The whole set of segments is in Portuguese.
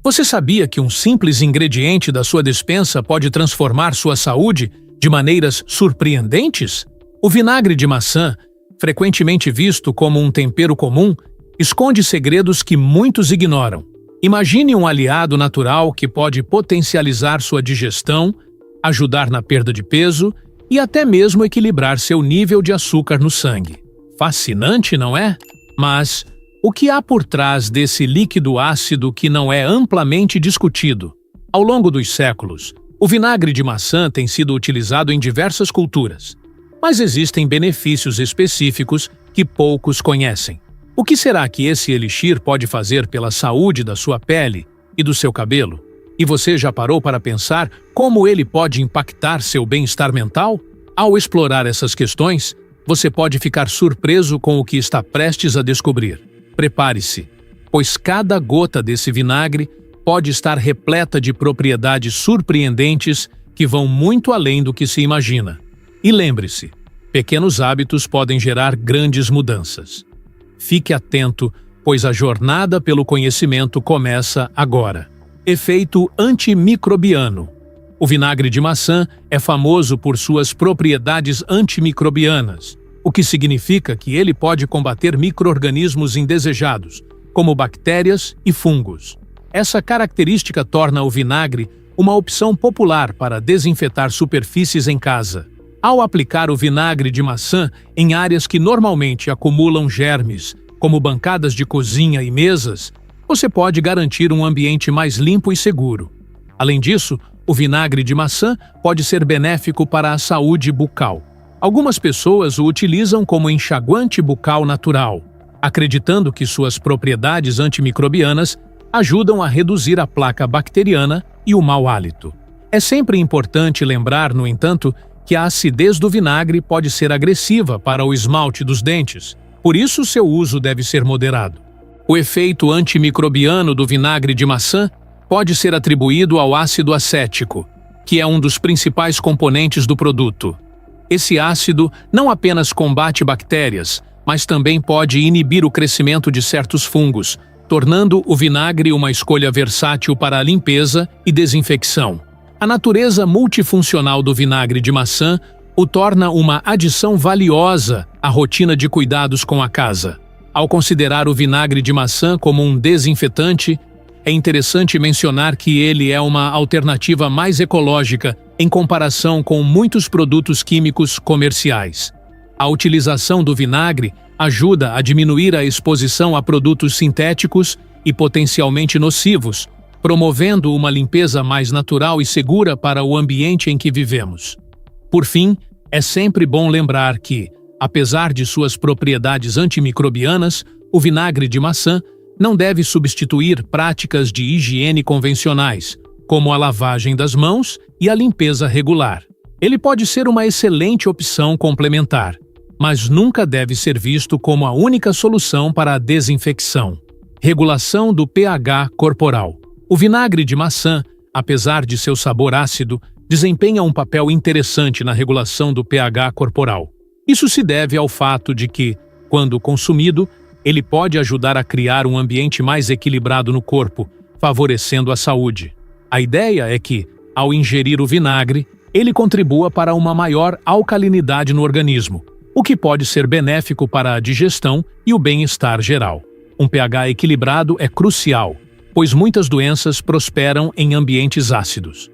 Você sabia que um simples ingrediente da sua despensa pode transformar sua saúde de maneiras surpreendentes? O vinagre de maçã, frequentemente visto como um tempero comum, esconde segredos que muitos ignoram. Imagine um aliado natural que pode potencializar sua digestão, ajudar na perda de peso e até mesmo equilibrar seu nível de açúcar no sangue. Fascinante, não é? Mas o que há por trás desse líquido ácido que não é amplamente discutido? Ao longo dos séculos, o vinagre de maçã tem sido utilizado em diversas culturas, mas existem benefícios específicos que poucos conhecem. O que será que esse elixir pode fazer pela saúde da sua pele e do seu cabelo? E você já parou para pensar como ele pode impactar seu bem-estar mental? Ao explorar essas questões, você pode ficar surpreso com o que está prestes a descobrir. Prepare-se, pois cada gota desse vinagre pode estar repleta de propriedades surpreendentes que vão muito além do que se imagina. E lembre-se, pequenos hábitos podem gerar grandes mudanças. Fique atento, pois a jornada pelo conhecimento começa agora. Efeito antimicrobiano. O vinagre de maçã é famoso por suas propriedades antimicrobianas, o que significa que ele pode combater micro-organismos indesejados, como bactérias e fungos. Essa característica torna o vinagre uma opção popular para desinfetar superfícies em casa. Ao aplicar o vinagre de maçã em áreas que normalmente acumulam germes, como bancadas de cozinha e mesas, você pode garantir um ambiente mais limpo e seguro. Além disso, o vinagre de maçã pode ser benéfico para a saúde bucal. Algumas pessoas o utilizam como enxaguante bucal natural, acreditando que suas propriedades antimicrobianas ajudam a reduzir a placa bacteriana e o mau hálito. É sempre importante lembrar, no entanto, que a acidez do vinagre pode ser agressiva para o esmalte dos dentes, por isso seu uso deve ser moderado. O efeito antimicrobiano do vinagre de maçã pode ser atribuído ao ácido acético, que é um dos principais componentes do produto. Esse ácido não apenas combate bactérias, mas também pode inibir o crescimento de certos fungos, tornando o vinagre uma escolha versátil para a limpeza e desinfecção. A natureza multifuncional do vinagre de maçã o torna uma adição valiosa à rotina de cuidados com a casa. Ao considerar o vinagre de maçã como um desinfetante, é interessante mencionar que ele é uma alternativa mais ecológica em comparação com muitos produtos químicos comerciais. A utilização do vinagre ajuda a diminuir a exposição a produtos sintéticos e potencialmente nocivos, promovendo uma limpeza mais natural e segura para o ambiente em que vivemos. Por fim, é sempre bom lembrar que, apesar de suas propriedades antimicrobianas, o vinagre de maçã não deve substituir práticas de higiene convencionais, como a lavagem das mãos e a limpeza regular. Ele pode ser uma excelente opção complementar, mas nunca deve ser visto como a única solução para a desinfecção. Regulação do pH corporal. O vinagre de maçã, apesar de seu sabor ácido, desempenha um papel interessante na regulação do pH corporal. Isso se deve ao fato de que, quando consumido, ele pode ajudar a criar um ambiente mais equilibrado no corpo, favorecendo a saúde. A ideia é que, ao ingerir o vinagre, ele contribua para uma maior alcalinidade no organismo, o que pode ser benéfico para a digestão e o bem-estar geral. Um pH equilibrado é crucial, pois muitas doenças prosperam em ambientes ácidos.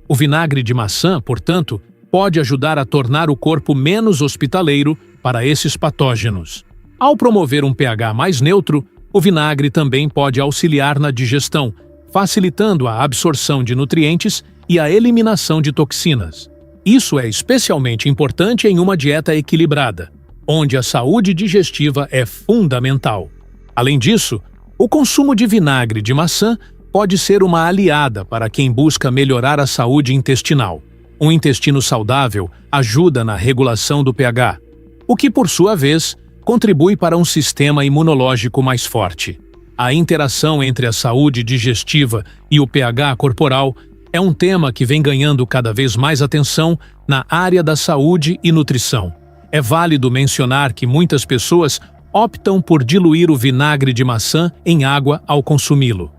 O vinagre de maçã, portanto, pode ajudar a tornar o corpo menos hospitaleiro para esses patógenos. Ao promover um pH mais neutro, o vinagre também pode auxiliar na digestão, facilitando a absorção de nutrientes e a eliminação de toxinas. Isso é especialmente importante em uma dieta equilibrada, onde a saúde digestiva é fundamental. Além disso, o consumo de vinagre de maçã pode ser uma aliada para quem busca melhorar a saúde intestinal. Um intestino saudável ajuda na regulação do pH, o que, por sua vez, contribui para um sistema imunológico mais forte. A interação entre a saúde digestiva e o pH corporal é um tema que vem ganhando cada vez mais atenção na área da saúde e nutrição. É válido mencionar que muitas pessoas optam por diluir o vinagre de maçã em água ao consumi-lo.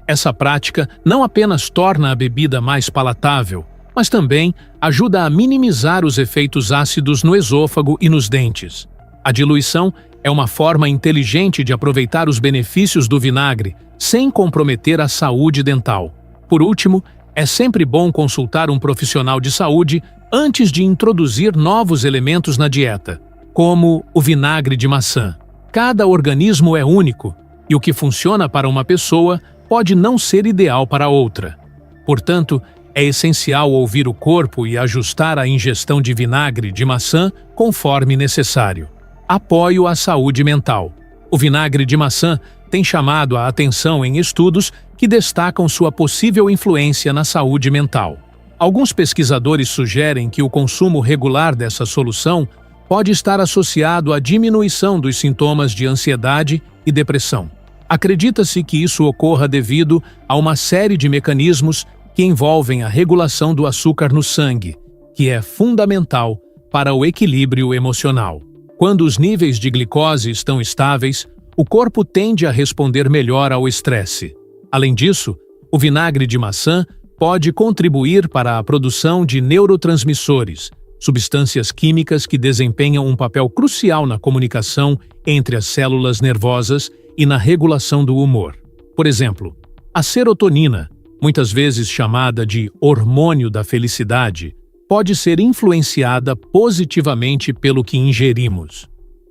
Essa prática não apenas torna a bebida mais palatável, mas também ajuda a minimizar os efeitos ácidos no esôfago e nos dentes. A diluição é uma forma inteligente de aproveitar os benefícios do vinagre sem comprometer a saúde dental. Por último, é sempre bom consultar um profissional de saúde antes de introduzir novos elementos na dieta, como o vinagre de maçã. Cada organismo é único e o que funciona para uma pessoa pode não ser ideal para outra. Portanto, é essencial ouvir o corpo e ajustar a ingestão de vinagre de maçã conforme necessário. Apoio à saúde mental. O vinagre de maçã tem chamado a atenção em estudos que destacam sua possível influência na saúde mental. Alguns pesquisadores sugerem que o consumo regular dessa solução pode estar associado à diminuição dos sintomas de ansiedade e depressão. Acredita-se que isso ocorra devido a uma série de mecanismos que envolvem a regulação do açúcar no sangue, que é fundamental para o equilíbrio emocional. Quando os níveis de glicose estão estáveis, o corpo tende a responder melhor ao estresse. Além disso, o vinagre de maçã pode contribuir para a produção de neurotransmissores, substâncias químicas que desempenham um papel crucial na comunicação entre as células nervosas e na regulação do humor. Por exemplo, a serotonina, muitas vezes chamada de hormônio da felicidade, pode ser influenciada positivamente pelo que ingerimos.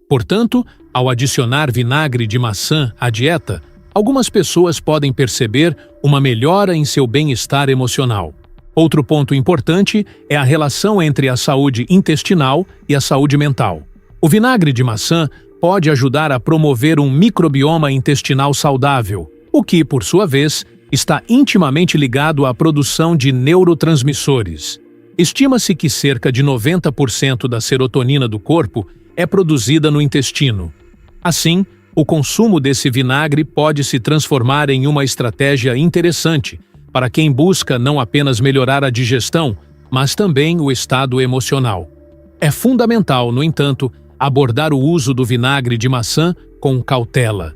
Portanto, ao adicionar vinagre de maçã à dieta, algumas pessoas podem perceber uma melhora em seu bem-estar emocional. Outro ponto importante é a relação entre a saúde intestinal e a saúde mental. O vinagre de maçã pode ajudar a promover um microbioma intestinal saudável, o que, por sua vez, está intimamente ligado à produção de neurotransmissores. Estima-se que cerca de 90% da serotonina do corpo é produzida no intestino. Assim, o consumo desse vinagre pode se transformar em uma estratégia interessante para quem busca não apenas melhorar a digestão, mas também o estado emocional. É fundamental, no entanto, abordar o uso do vinagre de maçã com cautela.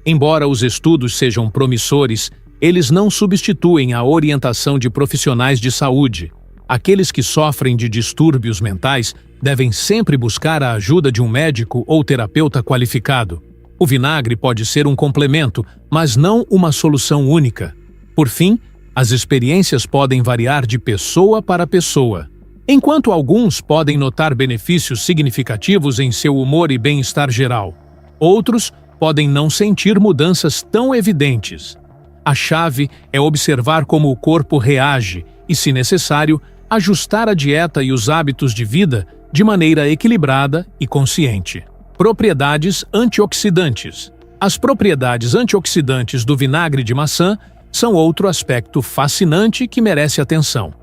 Embora os estudos sejam promissores, eles não substituem a orientação de profissionais de saúde. Aqueles que sofrem de distúrbios mentais devem sempre buscar a ajuda de um médico ou terapeuta qualificado. O vinagre pode ser um complemento, mas não uma solução única. Por fim, as experiências podem variar de pessoa para pessoa. Enquanto alguns podem notar benefícios significativos em seu humor e bem-estar geral, outros podem não sentir mudanças tão evidentes. A chave é observar como o corpo reage e, se necessário, ajustar a dieta e os hábitos de vida de maneira equilibrada e consciente. Propriedades antioxidantes. As propriedades antioxidantes do vinagre de maçã são outro aspecto fascinante que merece atenção.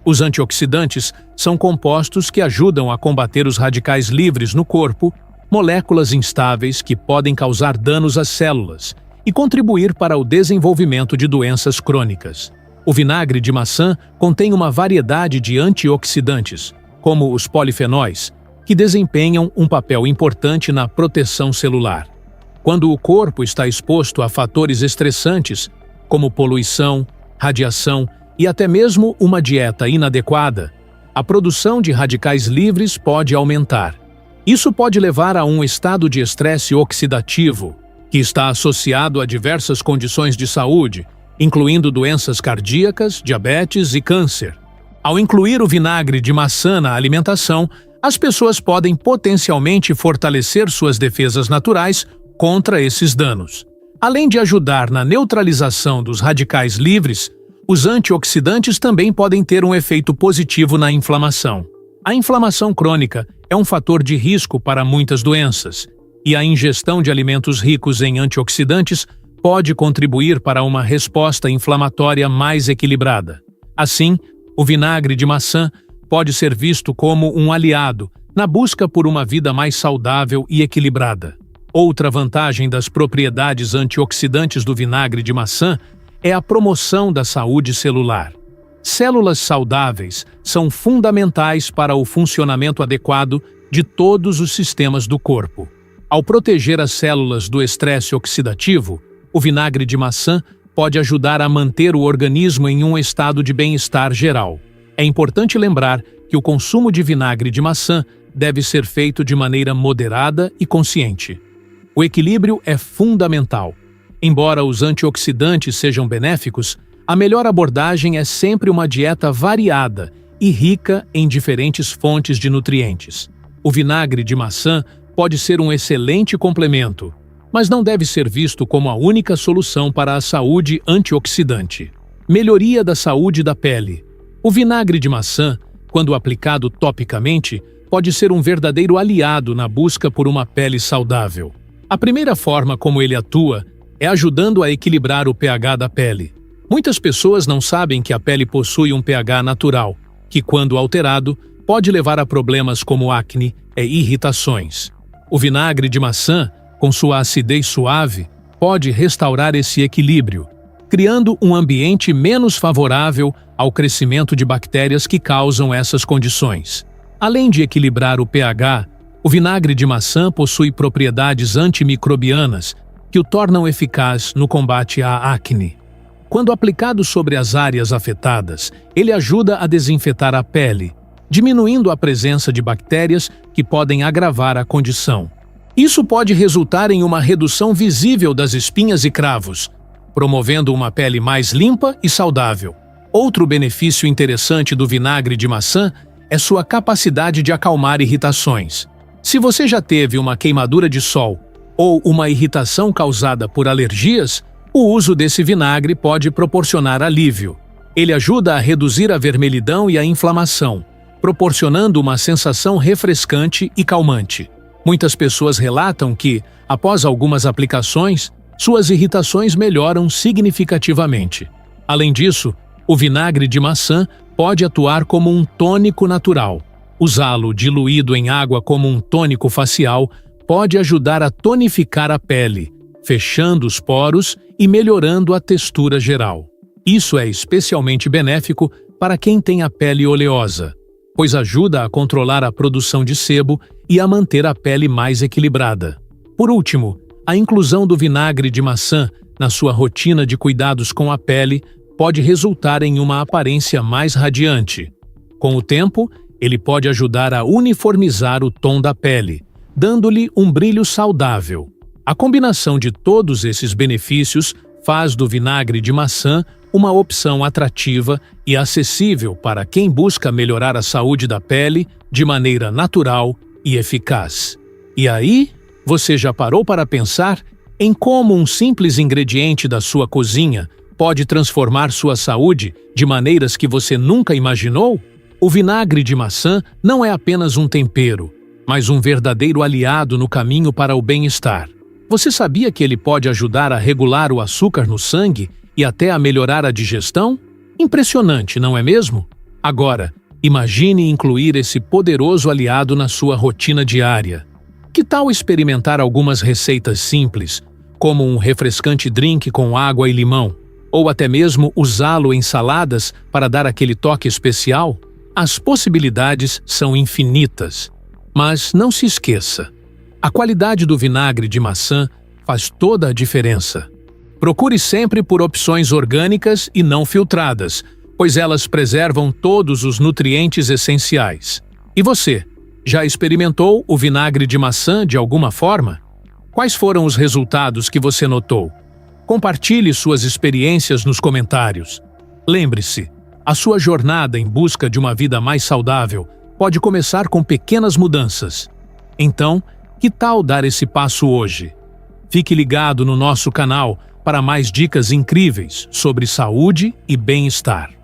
Os antioxidantes são compostos que ajudam a combater os radicais livres no corpo, moléculas instáveis que podem causar danos às células e contribuir para o desenvolvimento de doenças crônicas. O vinagre de maçã contém uma variedade de antioxidantes, como os polifenóis, que desempenham um papel importante na proteção celular. Quando o corpo está exposto a fatores estressantes, como poluição, radiação e até mesmo uma dieta inadequada, a produção de radicais livres pode aumentar. Isso pode levar a um estado de estresse oxidativo, que está associado a diversas condições de saúde, incluindo doenças cardíacas, diabetes e câncer. Ao incluir o vinagre de maçã na alimentação, as pessoas podem potencialmente fortalecer suas defesas naturais contra esses danos. Além de ajudar na neutralização dos radicais livres, os antioxidantes também podem ter um efeito positivo na inflamação. A inflamação crônica é um fator de risco para muitas doenças, e a ingestão de alimentos ricos em antioxidantes pode contribuir para uma resposta inflamatória mais equilibrada. Assim, o vinagre de maçã pode ser visto como um aliado na busca por uma vida mais saudável e equilibrada. Outra vantagem das propriedades antioxidantes do vinagre de maçã é a promoção da saúde celular. Células saudáveis são fundamentais para o funcionamento adequado de todos os sistemas do corpo. Ao proteger as células do estresse oxidativo, o vinagre de maçã pode ajudar a manter o organismo em um estado de bem-estar geral. É importante lembrar que o consumo de vinagre de maçã deve ser feito de maneira moderada e consciente. O equilíbrio é fundamental. Embora os antioxidantes sejam benéficos, a melhor abordagem é sempre uma dieta variada e rica em diferentes fontes de nutrientes. O vinagre de maçã pode ser um excelente complemento, mas não deve ser visto como a única solução para a saúde antioxidante. Melhoria da saúde da pele. O vinagre de maçã, quando aplicado topicamente, pode ser um verdadeiro aliado na busca por uma pele saudável. A primeira forma como ele atua é ajudando a equilibrar o pH da pele. Muitas pessoas não sabem que a pele possui um pH natural, que, quando alterado, pode levar a problemas como acne e irritações. O vinagre de maçã, com sua acidez suave, pode restaurar esse equilíbrio, criando um ambiente menos favorável ao crescimento de bactérias que causam essas condições. Além de equilibrar o pH, o vinagre de maçã possui propriedades antimicrobianas que o tornam eficaz no combate à acne. Quando aplicado sobre as áreas afetadas, ele ajuda a desinfetar a pele, diminuindo a presença de bactérias que podem agravar a condição. Isso pode resultar em uma redução visível das espinhas e cravos, promovendo uma pele mais limpa e saudável. Outro benefício interessante do vinagre de maçã é sua capacidade de acalmar irritações. Se você já teve uma queimadura de sol ou uma irritação causada por alergias, o uso desse vinagre pode proporcionar alívio. Ele ajuda a reduzir a vermelhidão e a inflamação, proporcionando uma sensação refrescante e calmante. Muitas pessoas relatam que, após algumas aplicações, suas irritações melhoram significativamente. Além disso, o vinagre de maçã pode atuar como um tônico natural. Usá-lo diluído em água como um tônico facial pode ajudar a tonificar a pele, fechando os poros e melhorando a textura geral. Isso é especialmente benéfico para quem tem a pele oleosa, pois ajuda a controlar a produção de sebo e a manter a pele mais equilibrada. Por último, a inclusão do vinagre de maçã na sua rotina de cuidados com a pele pode resultar em uma aparência mais radiante. Com o tempo, ele pode ajudar a uniformizar o tom da pele, dando-lhe um brilho saudável. A combinação de todos esses benefícios faz do vinagre de maçã uma opção atrativa e acessível para quem busca melhorar a saúde da pele de maneira natural e eficaz. E aí, você já parou para pensar em como um simples ingrediente da sua cozinha pode transformar sua saúde de maneiras que você nunca imaginou? O vinagre de maçã não é apenas um tempero, mas um verdadeiro aliado no caminho para o bem-estar. Você sabia que ele pode ajudar a regular o açúcar no sangue e até a melhorar a digestão? Impressionante, não é mesmo? Agora, imagine incluir esse poderoso aliado na sua rotina diária. Que tal experimentar algumas receitas simples, como um refrescante drink com água e limão, ou até mesmo usá-lo em saladas para dar aquele toque especial? As possibilidades são infinitas. Mas não se esqueça, a qualidade do vinagre de maçã faz toda a diferença. Procure sempre por opções orgânicas e não filtradas, pois elas preservam todos os nutrientes essenciais. E você, já experimentou o vinagre de maçã de alguma forma? Quais foram os resultados que você notou? Compartilhe suas experiências nos comentários. Lembre-se, a sua jornada em busca de uma vida mais saudável pode começar com pequenas mudanças. Então, que tal dar esse passo hoje? Fique ligado no nosso canal para mais dicas incríveis sobre saúde e bem-estar.